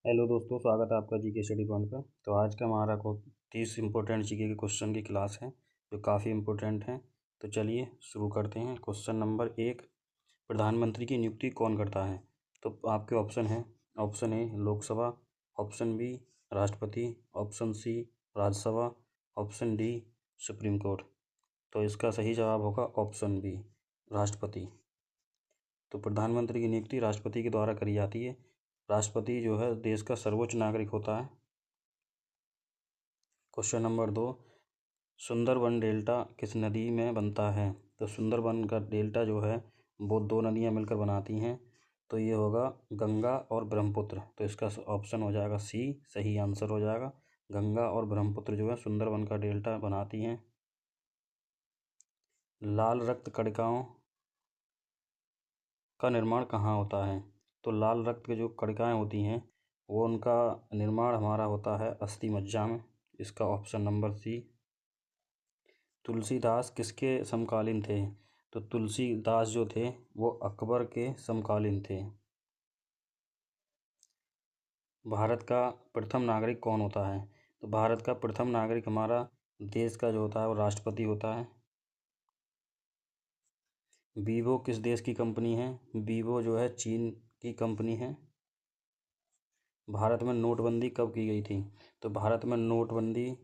Hello दोस्तों, स्वागत है आपका जीके स्टडी पॉइंट पर। तो आज का हमारा को 30 इम्पोर्टेंट जीके के क्वेश्चन की क्लास है जो काफ़ी इम्पोर्टेंट हैं। तो चलिए शुरू करते हैं। क्वेश्चन नंबर 1, प्रधानमंत्री की नियुक्ति कौन करता है? तो आपके ऑप्शन हैं। Option A Lok Sabha, option B राष्ट्रपति, option C Rajya Sabha, option D supreme court. तो इसका सही जवाब होगा ऑप्शन बी राष्ट्रपति। तो प्रधानमंत्री की नियुक्ति राष्ट्रपति के द्वारा करी जाती है। राष्ट्रपति जो है देश का सर्वोच्च नागरिक होता है। क्वेश्चन नंबर 2, सुंदरबन डेल्टा किस नदी में बनता है? तो सुंदरबन का डेल्टा जो है वो दो नदियां मिलकर बनाती हैं। तो ये होगा गंगा और ब्रह्मपुत्र। तो इसका ऑप्शन हो जाएगा सी, सही आंसर हो जाएगा। गंगा और ब्रह्मपुत्र जो है सुंदरबन का डेल्टा बनाती हैं। लाल रक्त कणिकाओं का निर्माण कहाँ होता है? तो लाल रक्त के जो कणिकाएँ होती हैं वो उनका निर्माण हमारा होता है अस्थि मज्जा में। इसका ऑप्शन नंबर सी। तुलसीदास किसके समकालीन थे? तो तुलसीदास जो थे वो अकबर के समकालीन थे। भारत का प्रथम नागरिक कौन होता है? तो भारत का प्रथम नागरिक हमारा देश का जो होता है वो राष्ट्रपति होता है। वीवो किस देश की कंपनी है? वीवो जो है चीन की कंपनी है। भारत में नोटबंदी कब की गई थी? तो भारत में नोटबंदी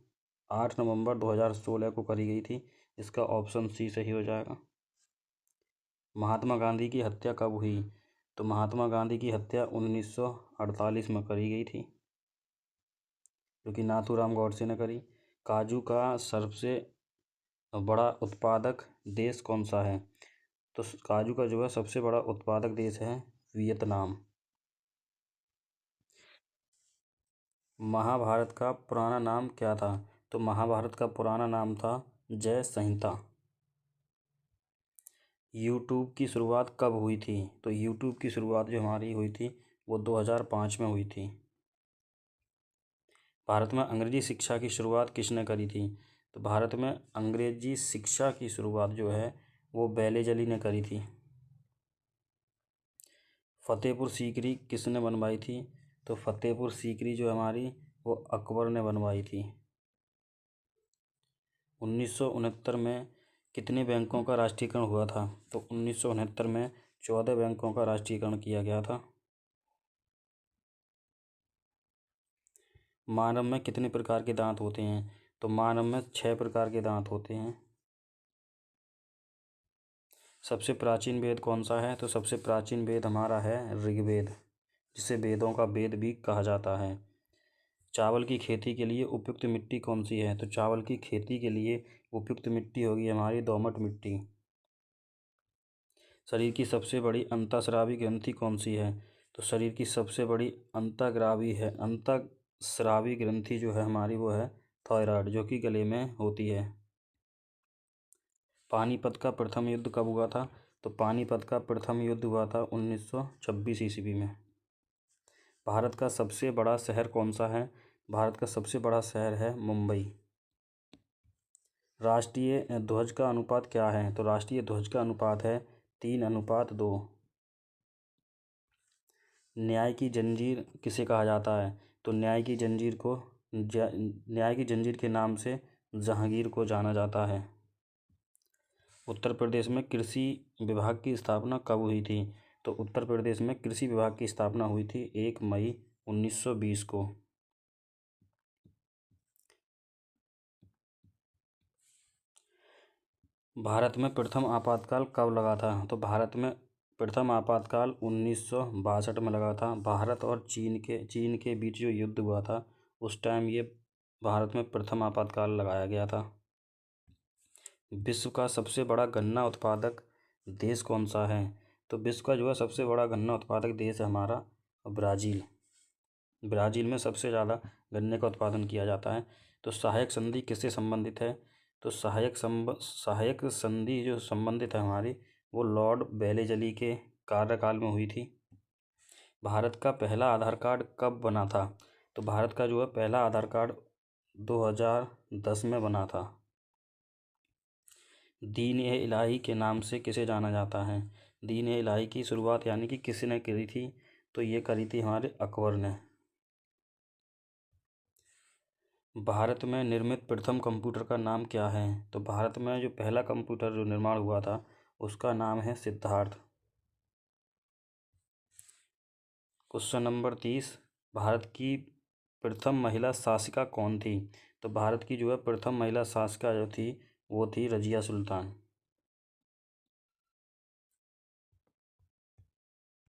8 नवंबर 2016 को करी गई थी। इसका ऑप्शन सी सही हो जाएगा। महात्मा गांधी की हत्या कब हुई? तो महात्मा गांधी की हत्या 1948 में करी गई थी, जो कि नाथूराम गॉडसे ने करी। काजू का सबसे बड़ा उत्पादक देश कौन सा है? तो काजू का जो है सबसे बड़ा उत्पादक देश है वियतनाम। महाभारत का पुराना नाम क्या था? तो महाभारत का पुराना नाम था जय संहिता। यूट्यूब की शुरुआत कब हुई थी? तो यूट्यूब की शुरुआत जो हमारी हुई थी वो 2005 में हुई थी। भारत में अंग्रेजी शिक्षा की शुरुआत किसने करी थी? तो भारत में अंग्रेजी शिक्षा की शुरुआत जो है वो बेलेजली ने करी थी। फतेहपुर सीकरी किसने बनवाई थी? तो फतेहपुर सीकरी जो हमारी वो अकबर ने बनवाई थी। 1969 में कितने बैंकों का राष्ट्रीयकरण हुआ था? तो 1969 में 14 बैंकों का राष्ट्रीयकरण किया गया था। मानव में कितने प्रकार के दांत होते हैं? तो मानव में 6 प्रकार के दांत होते हैं। सबसे प्राचीन वेद कौन सा है? तो सबसे प्राचीन वेद हमारा है ऋग्वेद, जिसे वेदों का वेद भी कहा जाता है। चावल की खेती के लिए उपयुक्त मिट्टी कौन सी है? तो चावल की खेती के लिए उपयुक्त मिट्टी होगी हमारी दोमट मिट्टी। शरीर की सबसे बड़ी अंतःस्रावी ग्रंथि कौन सी है? तो शरीर की सबसे बड़ी अंतःस्रावी ग्रंथि जो है हमारी वो है थायराइड, जो कि गले में होती है। पानीपत का प्रथम युद्ध कब हुआ था? तो पानीपत का प्रथम युद्ध हुआ था 1926 ईस्वी में। भारत का सबसे बड़ा शहर कौन सा है? भारत का सबसे बड़ा शहर है मुंबई। राष्ट्रीय ध्वज का अनुपात क्या है? तो राष्ट्रीय ध्वज का अनुपात है 3:2। न्याय की जंजीर किसे कहा जाता है? तो न्याय की जंजीर के नाम से जहांगीर को जाना जाता है। उत्तर प्रदेश में कृषि विभाग की स्थापना कब हुई थी? तो उत्तर प्रदेश में कृषि विभाग की स्थापना हुई थी 1 मई 1920 को। भारत में प्रथम आपातकाल कब लगा था? तो भारत में प्रथम आपातकाल 1962 में लगा था। भारत और चीन के बीच जो युद्ध हुआ था उस टाइम ये भारत में प्रथम आपातकाल लगाया गया था। विश्व का सबसे बड़ा गन्ना उत्पादक देश कौन सा है? तो विश्व का जो है सबसे बड़ा गन्ना उत्पादक देश है हमारा ब्राज़ील। ब्राज़ील में सबसे ज़्यादा गन्ने का उत्पादन किया जाता है। तो सहायक संधि किससे संबंधित है? तो सहायक संधि जो संबंधित है हमारी वो लॉर्ड बेलेजली के कार्यकाल में हुई थी। भारत का पहला आधार कार्ड कब बना था? तो भारत का जो है पहला आधार कार्ड 2010 में बना था। दीन ए इलाही के नाम से किसे जाना जाता है? दीन ए इलाही की शुरुआत यानी कि किसने करी थी? तो ये करी थी हमारे अकबर ने। भारत में निर्मित प्रथम कंप्यूटर का नाम क्या है? तो भारत में जो पहला कंप्यूटर जो निर्माण हुआ था उसका नाम है सिद्धार्थ। क्वेश्चन नंबर 30, भारत की प्रथम महिला शासिका कौन थी? तो भारत की जो है प्रथम महिला शासिका जो थी वो थी रजिया सुल्तान।